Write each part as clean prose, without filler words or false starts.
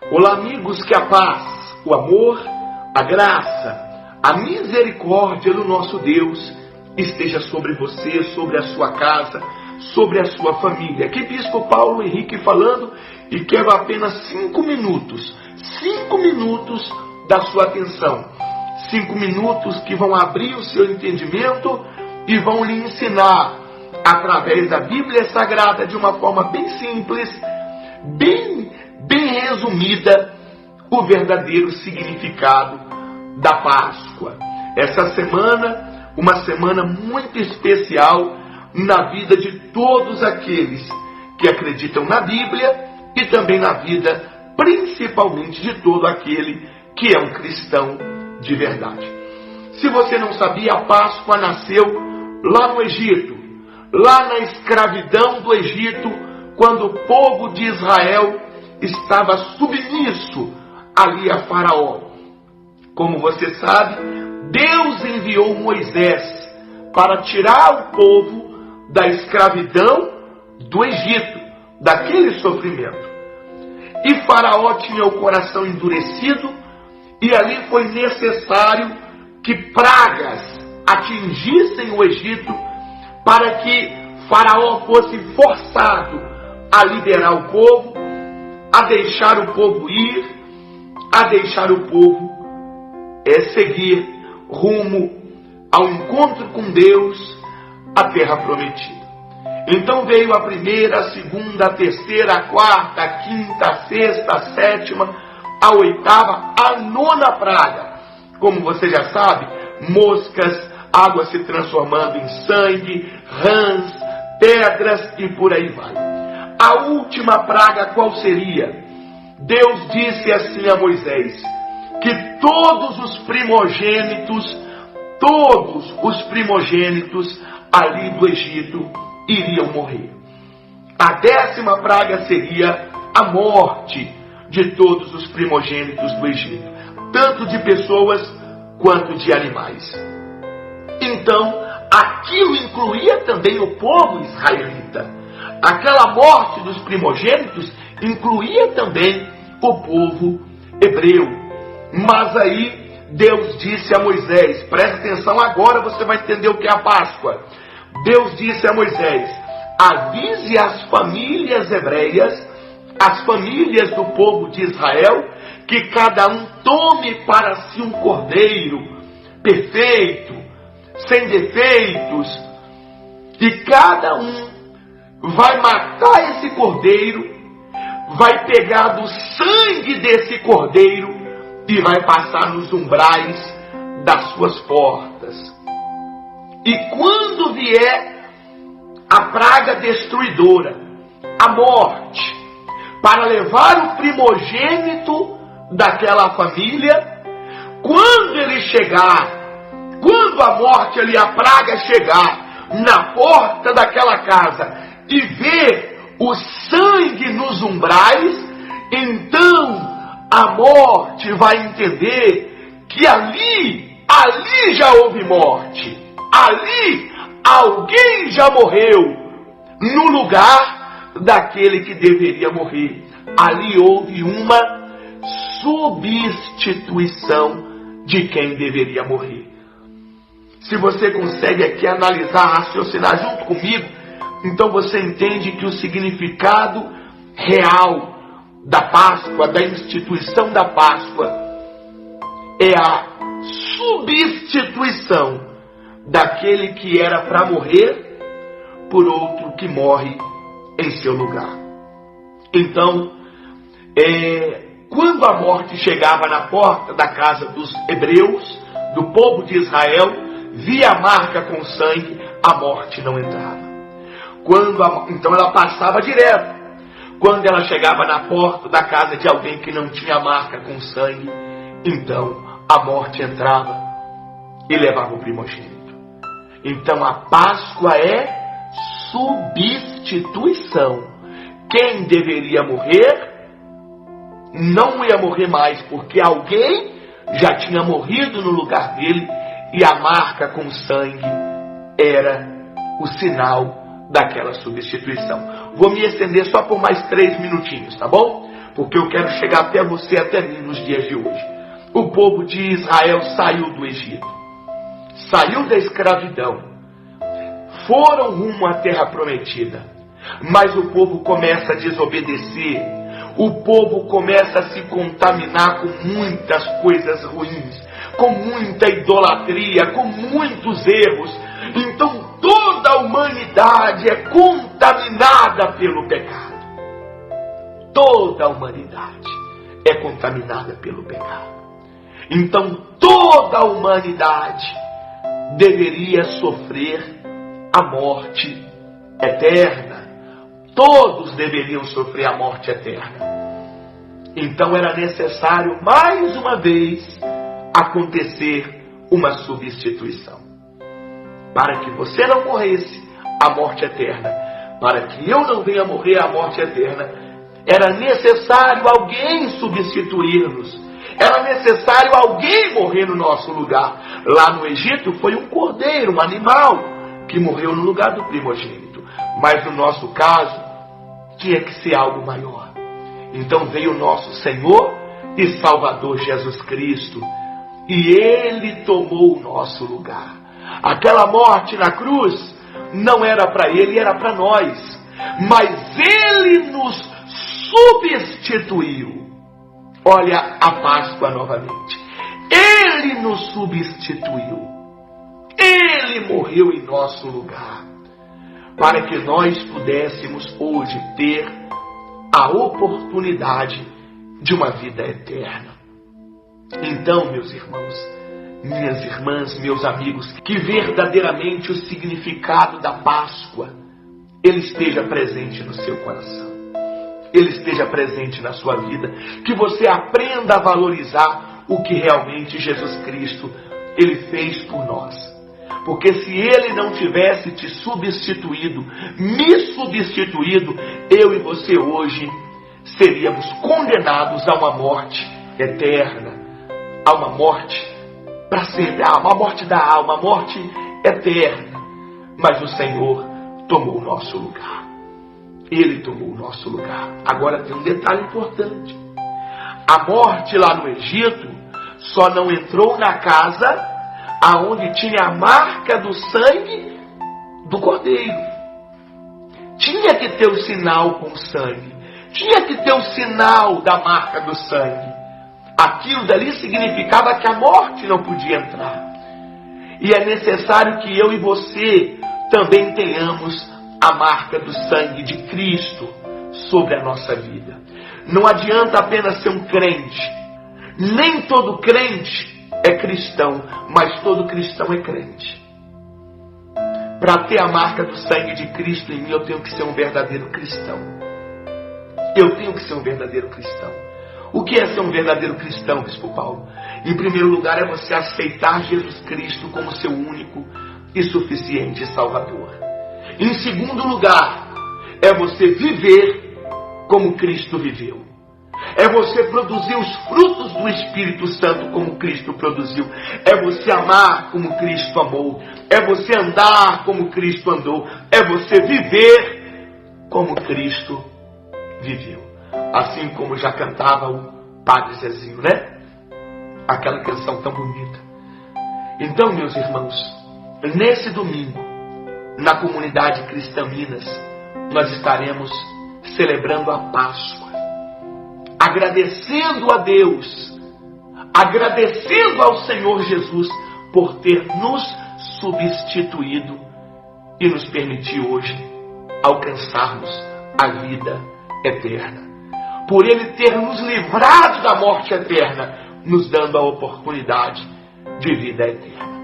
Olá, amigos, que a paz, o amor, a graça, a misericórdia do nosso Deus esteja sobre você, sobre a sua casa, sobre a sua família. Aqui Bispo Paulo Henrique falando, e quero apenas 5 minutos da sua atenção. 5 minutos que vão abrir o seu entendimento e vão lhe ensinar, através da Bíblia Sagrada, de uma forma bem simples, bem resumida, o verdadeiro significado da Páscoa. Essa semana, uma semana muito especial na vida de todos aqueles que acreditam na Bíblia e também na vida, principalmente, de todo aquele que é um cristão de verdade. Se você não sabia, a Páscoa nasceu lá no Egito, lá na escravidão do Egito, quando o povo de Israel estava submisso ali a Faraó. Como você sabe, Deus enviou Moisés para tirar o povo da escravidão do Egito, daquele sofrimento. E Faraó tinha o coração endurecido, e ali foi necessário que pragas atingissem o Egito para que Faraó fosse forçado a liberar o povo, a deixar o povo ir, a deixar o povo seguir rumo ao encontro com Deus, a terra prometida. Então veio a primeira, a segunda, a terceira, a quarta, a quinta, a sexta, a sétima, a oitava, a nona praga. Como você já sabe, moscas, água se transformando em sangue, rãs, pedras e por aí vai. A última praga qual seria? Deus disse assim a Moisés, que todos os primogênitos ali do Egito iriam morrer. A 10ª praga seria a morte de todos os primogênitos do Egito, tanto de pessoas quanto de animais. Então, aquilo incluía também o povo israelita. Aquela morte dos primogênitos incluía também o povo hebreu. Mas aí Deus disse a Moisés, presta atenção agora, você vai entender o que é a Páscoa. Deus disse a Moisés, avise as famílias hebreias, as famílias do povo de Israel, que cada um tome para si um cordeiro perfeito, sem defeitos, e cada um vai matar esse cordeiro, vai pegar do sangue desse cordeiro e vai passar nos umbrais das suas portas. E quando vier a praga destruidora, a morte, para levar o primogênito daquela família, quando ele chegar, quando a morte ali, a praga chegar na porta daquela casa e ver o sangue nos umbrais, então a morte vai entender que ali já houve morte. Ali alguém já morreu no lugar daquele que deveria morrer. Ali houve uma substituição de quem deveria morrer. Se você consegue aqui analisar, raciocinar junto comigo, então você entende que o significado real da Páscoa, da instituição da Páscoa, é a substituição daquele que era para morrer por outro que morre em seu lugar. Então, quando a morte chegava na porta da casa dos hebreus, do povo de Israel, via a marca com sangue, a morte não entrava. Então ela passava direto. Quando ela chegava na porta da casa de alguém que não tinha marca com sangue, então a morte entrava e levava o primogênito. Então a Páscoa é substituição. Quem deveria morrer, não ia morrer mais, porque alguém já tinha morrido no lugar dele, e a marca com sangue era o sinal daquela substituição. Vou me estender só por mais 3 minutinhos, tá bom? porque eu quero chegar até você, até mim, nos dias de hoje. O povo de Israel saiu do Egito, saiu da escravidão, foram rumo à terra prometida, mas o povo começa a desobedecer, o povo começa a se contaminar com muitas coisas ruins, com muita idolatria, com muitos erros. Então toda a humanidade é contaminada pelo pecado. Toda a humanidade é contaminada pelo pecado. Então toda a humanidade deveria sofrer a morte eterna. Todos deveriam sofrer a morte eterna. Então era necessário mais uma vez acontecer uma substituição. Para que você não morresse a morte eterna, para que eu não venha morrer a morte eterna, era necessário alguém substituir-nos. Era necessário alguém morrer no nosso lugar. Lá no Egito foi um cordeiro, um animal, que morreu no lugar do primogênito. Mas no nosso caso, tinha que ser algo maior. Então veio o nosso Senhor e Salvador Jesus Cristo, e Ele tomou o nosso lugar. Aquela morte na cruz não era para Ele, era para nós. Mas Ele nos substituiu. Olha a Páscoa novamente. Ele nos substituiu. Ele morreu em nosso lugar, para que nós pudéssemos hoje ter a oportunidade de uma vida eterna. Então, meus irmãos, minhas irmãs, meus amigos, que verdadeiramente o significado da Páscoa, ele esteja presente no seu coração, ele esteja presente na sua vida, que você aprenda a valorizar o que realmente Jesus Cristo, ele fez por nós. Porque se Ele não tivesse te substituído, me substituído, eu e você hoje seríamos condenados a uma morte eterna, a uma morte para sempre, a uma morte da alma, a morte eterna. Mas o Senhor tomou o nosso lugar. Ele tomou o nosso lugar. Agora tem um detalhe importante. A morte lá no Egito só não entrou na casa aonde tinha a marca do sangue do cordeiro. Tinha que ter o sinal com sangue. Tinha que ter o sinal da marca do sangue. Aquilo dali significava que a morte não podia entrar. E é necessário que eu e você também tenhamos a marca do sangue de Cristo sobre a nossa vida. Não adianta apenas ser um crente. Nem todo crente é cristão, mas todo cristão é crente. Para ter a marca do sangue de Cristo em mim, eu tenho que ser um verdadeiro cristão. Eu tenho que ser um verdadeiro cristão. O que é ser um verdadeiro cristão, Bispo Paulo? Em primeiro lugar, é você aceitar Jesus Cristo como seu único e suficiente Salvador. Em segundo lugar, é você viver como Cristo viveu. É você produzir os frutos do Espírito Santo como Cristo produziu. É você amar como Cristo amou. É você andar como Cristo andou. É você viver como Cristo viveu. Assim como já cantava o Padre Zezinho, né? Aquela canção tão bonita. Então, meus irmãos, nesse domingo, na comunidade Cristã Minas, nós estaremos celebrando a Páscoa. Agradecendo a Deus, agradecendo ao Senhor Jesus por ter nos substituído e nos permitir hoje alcançarmos a vida eterna. Por Ele ter nos livrado da morte eterna, nos dando a oportunidade de vida eterna.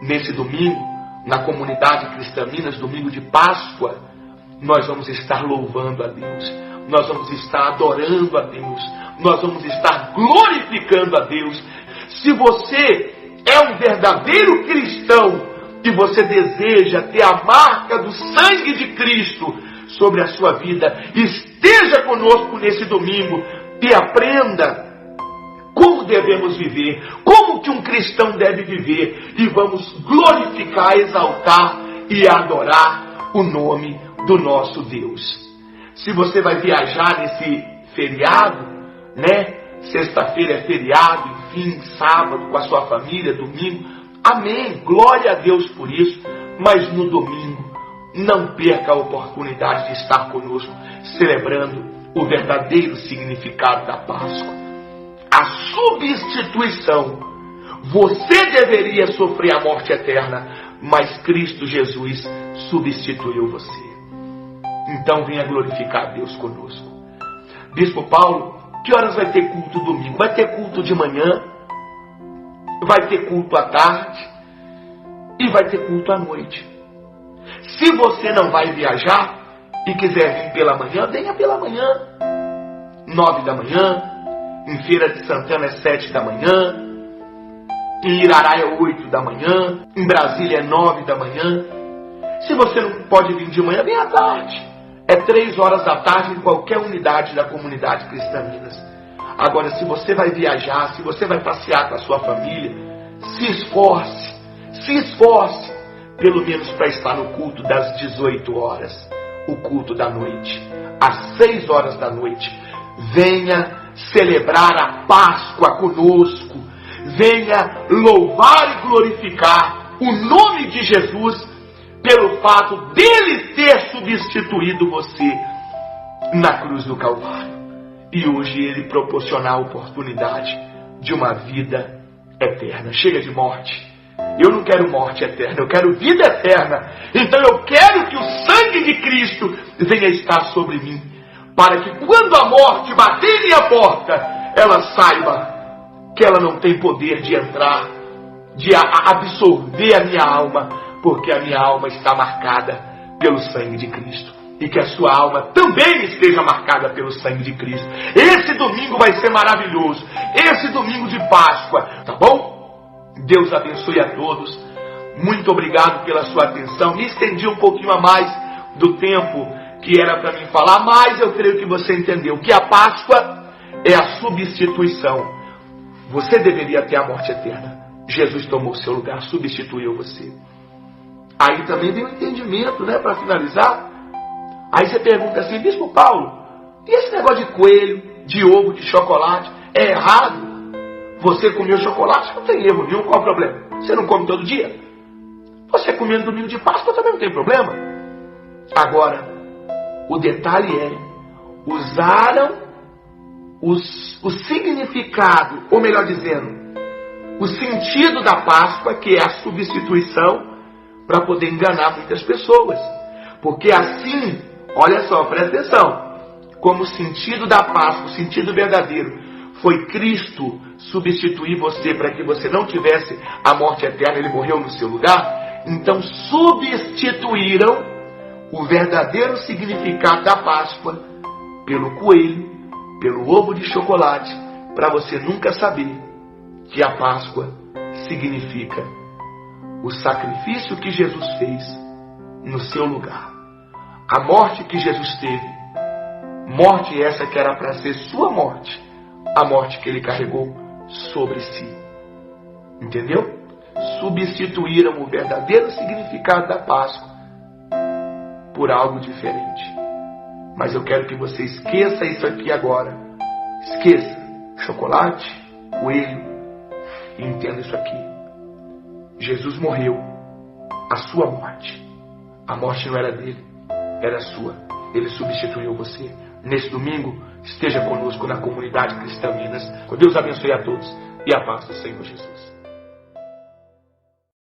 Nesse domingo, na comunidade Cristã Minas, domingo de Páscoa, nós vamos estar louvando a Deus. Nós vamos estar adorando a Deus. Nós vamos estar glorificando a Deus. Se você é um verdadeiro cristão e você deseja ter a marca do sangue de Cristo sobre a sua vida, esteja conosco nesse domingo e aprenda como devemos viver, como que um cristão deve viver, e vamos glorificar, exaltar e adorar o nome do nosso Deus. Se você vai viajar nesse feriado, né? Sexta-feira é feriado, enfim, sábado com a sua família, domingo. Amém, glória a Deus por isso. Mas no domingo, não perca a oportunidade de estar conosco, celebrando o verdadeiro significado da Páscoa. A substituição. Você deveria sofrer a morte eterna, mas Cristo Jesus substituiu você. Então venha glorificar a Deus conosco. Bispo Paulo, que horas vai ter culto domingo? Vai ter culto de manhã, vai ter culto à tarde e vai ter culto à noite. Se você não vai viajar e quiser vir pela manhã, venha pela manhã. 9 da manhã, em Feira de Santana é 7 da manhã, em Irará é 8 da manhã, em Brasília é 9 da manhã. Se você não pode vir de manhã, vem à tarde. É 3 horas da tarde em qualquer unidade da comunidade Cristã Minas. Agora, se você vai viajar, se você vai passear com a sua família, se esforce, pelo menos para estar no culto das 18 horas, o culto da noite, às 6 horas da noite. Venha celebrar a Páscoa conosco, venha louvar e glorificar o nome de Jesus, pelo fato dele ter substituído você na cruz do Calvário. E hoje ele proporcionar a oportunidade de uma vida eterna. Chega de morte. Eu não quero morte eterna, eu quero vida eterna. Então eu quero que o sangue de Cristo venha estar sobre mim, para que quando a morte bater em minha porta, ela saiba que ela não tem poder de entrar, de absorver a minha alma, porque a minha alma está marcada pelo sangue de Cristo. E que a sua alma também esteja marcada pelo sangue de Cristo. Esse domingo vai ser maravilhoso. Esse domingo de Páscoa, tá bom? Deus abençoe a todos. Muito obrigado pela sua atenção. Me estendi um pouquinho a mais do tempo que era para mim falar, mas eu creio que você entendeu que a Páscoa é a substituição. Você deveria ter a morte eterna. Jesus tomou o seu lugar, substituiu você. Aí também vem o entendimento, né, para finalizar. Aí você pergunta assim, Bispo Paulo, e esse negócio de coelho, de ovo, de chocolate, é errado? Você comeu chocolate, não tem erro nenhum, qual o problema? Você não come todo dia? Você comendo domingo de Páscoa também não tem problema. Agora, o detalhe é, usaram o significado, ou melhor dizendo, o sentido da Páscoa, que é a substituição, para poder enganar muitas pessoas. Porque assim, olha só, presta atenção, como o sentido da Páscoa, o sentido verdadeiro, foi Cristo substituir você para que você não tivesse a morte eterna, ele morreu no seu lugar, então substituíram o verdadeiro significado da Páscoa pelo coelho, pelo ovo de chocolate, para você nunca saber que a Páscoa significa o sacrifício que Jesus fez no seu lugar. A morte que Jesus teve, morte essa que era para ser sua morte, a morte que ele carregou sobre si. Entendeu? Substituíram o verdadeiro significado da Páscoa por algo diferente. Mas eu quero que você esqueça isso aqui agora. Esqueça chocolate, coelho, e entenda isso aqui. Jesus morreu a sua morte. A morte não era dele, era sua. Ele substituiu você. Nesse domingo, esteja conosco na comunidade Cristã Minas. Que Deus abençoe a todos e a paz do Senhor Jesus.